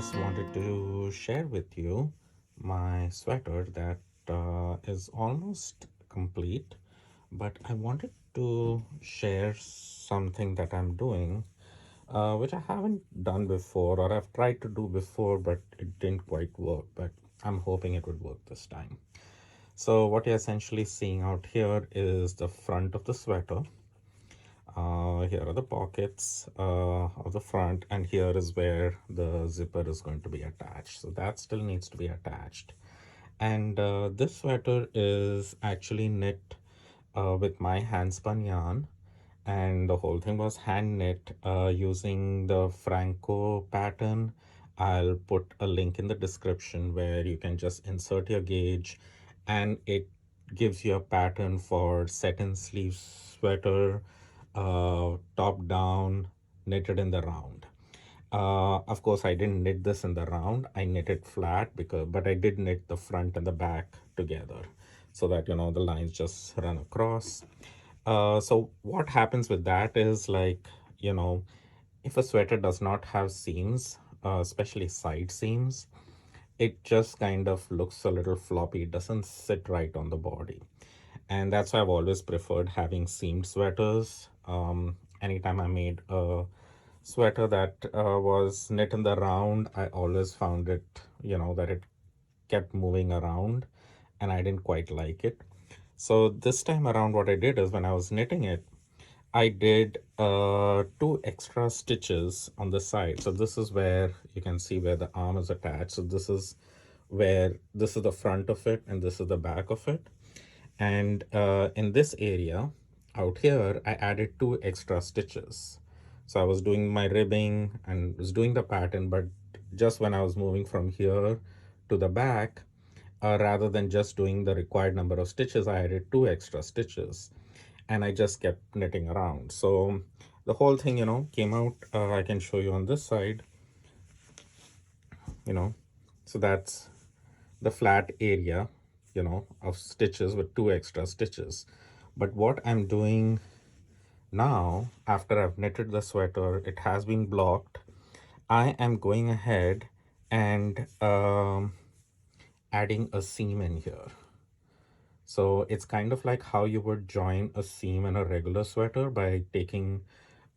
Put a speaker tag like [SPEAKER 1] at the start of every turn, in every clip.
[SPEAKER 1] just wanted to share with you my sweater that is almost complete, but I wanted to share something that I'm doing, which I haven't done before, or I've tried to do before, but it didn't quite work. But I'm hoping it would work this time. So, what you're essentially seeing out here is the front of the sweater. Here are the pockets of the front, and here is where the zipper is going to be attached. So that still needs to be attached. And this sweater is actually knit with my hand spun yarn, and the whole thing was hand knit using the Franco pattern. I'll put a link in the description where you can just insert your gauge, and it gives you a pattern for set in sleeve sweater, top down, knitted in the round. Of course, I didn't knit this in the round. I knit it flat but I did knit the front and the back together so that the lines just run across. So what happens with that is, like, if a sweater does not have seams, especially side seams, it just kind of looks a little floppy. It doesn't sit right on the body. And that's why I've always preferred having seamed sweaters. Anytime I made a sweater that was knit in the round, I always found it, that it kept moving around and I didn't quite like it. So this time around, what I did is, when I was knitting it, I did two extra stitches on the side. So this is where you can see where the arm is attached. So this is the front of it and this is the back of it. And in this area out here, I added two extra stitches. So I was doing my ribbing and was doing the pattern, but just when I was moving from here to the back, rather than just doing the required number of stitches, I added two extra stitches, and I just kept knitting around. So the whole thing, came out. I can show you on this side, you know, so that's the flat area, of stitches with two extra stitches. But what I'm doing now, after I've knitted the sweater, it has been blocked. I am going ahead and adding a seam in here. So it's kind of like how you would join a seam in a regular sweater by taking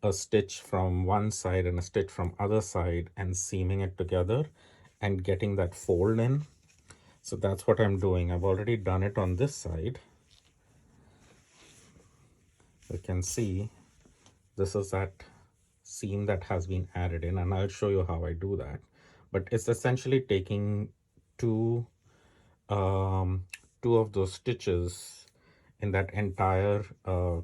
[SPEAKER 1] a stitch from one side and a stitch from other side and seaming it together and getting that fold in. So that's what I'm doing. I've already done it on this side. You can see this is that seam that has been added in, and I'll show you how I do that. But it's essentially taking two um, two of those stitches in that entire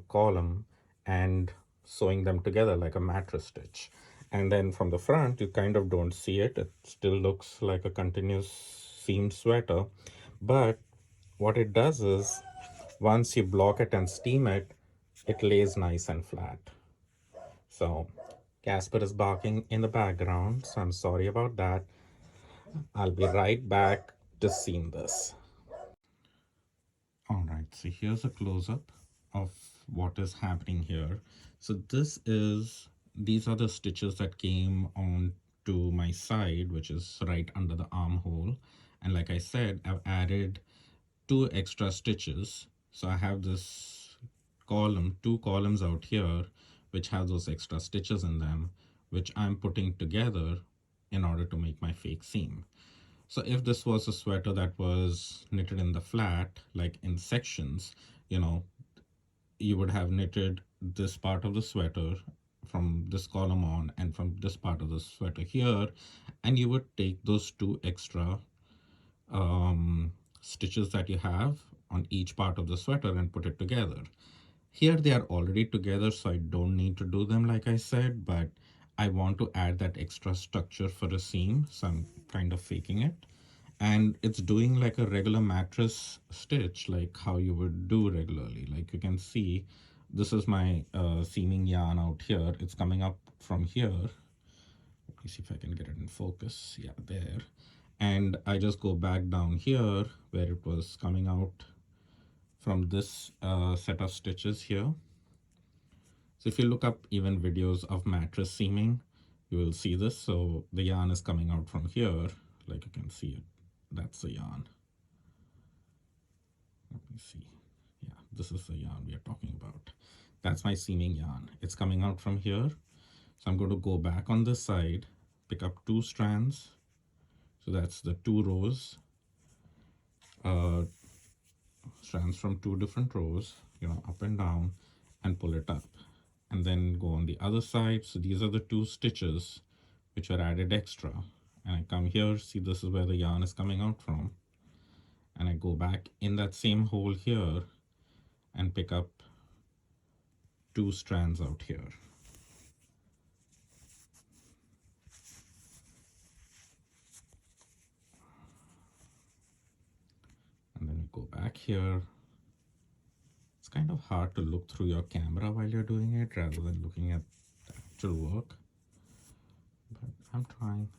[SPEAKER 1] column and sewing them together like a mattress stitch. And then from the front, you kind of don't see it. It still looks like a continuous seamed sweater. But what it does is, once you block it and steam it, it lays nice and flat. So Casper is barking in the background, so I'm sorry about that. I'll be right back to seam this. All right, so here's a close-up of what is happening here. So these are the stitches that came on to my side, which is right under the armhole. And like I said, I've added two extra stitches. So I have this two columns out here, which have those extra stitches in them, which I'm putting together in order to make my fake seam. So if this was a sweater that was knitted in the flat, like in sections, you know, you would have knitted this part of the sweater from this column on and from this part of the sweater here, and you would take those two extra stitches that you have on each part of the sweater and put it together. Here they are already together, so I don't need to do them like I said, but I want to add that extra structure for a seam, so I'm kind of faking it. And it's doing like a regular mattress stitch, like how you would do regularly. Like you can see, this is my seaming yarn out here. It's coming up from here. Let me see if I can get it in focus. Yeah, there. And I just go back down here where it was coming out from this set of stitches here. So if you look up even videos of mattress seaming, you will see this. So the yarn is coming out from here, like you can see it. That's the yarn. Let me see. Yeah, this is the yarn we are talking about. That's my seaming yarn. It's coming out from here. So I'm going to go back on this side, pick up two strands. So that's the two rows, uh, strands from two different rows, up and down, and pull it up. And then go on the other side. So these are the two stitches which are added extra. And I come here, see this is where the yarn is coming out from. And I go back in that same hole here and pick up two strands out here. And then we go back here. It's kind of hard to look through your camera while you're doing it rather than looking at the actual work, but I'm trying.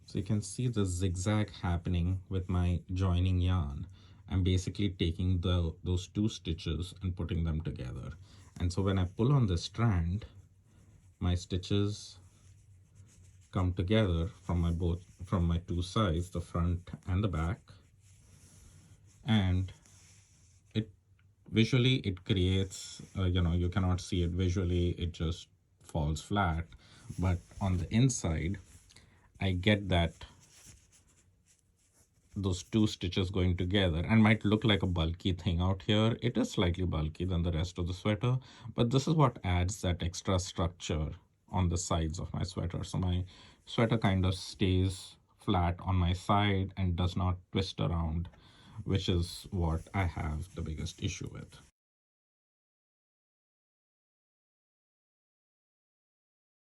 [SPEAKER 1] So you can see the zigzag happening with my joining yarn. I'm basically taking those two stitches and putting them together. And so when I pull on the strand, my stitches come together from my two sides, the front and the back. And it visually it creates, you cannot see it visually, it just falls flat. But on the inside, I get that those two stitches going together, and might look like a bulky thing out here. It is slightly bulky than the rest of the sweater, but this is what adds that extra structure on the sides of my sweater. So my sweater kind of stays flat on my side and does not twist around, which is what I have the biggest issue with.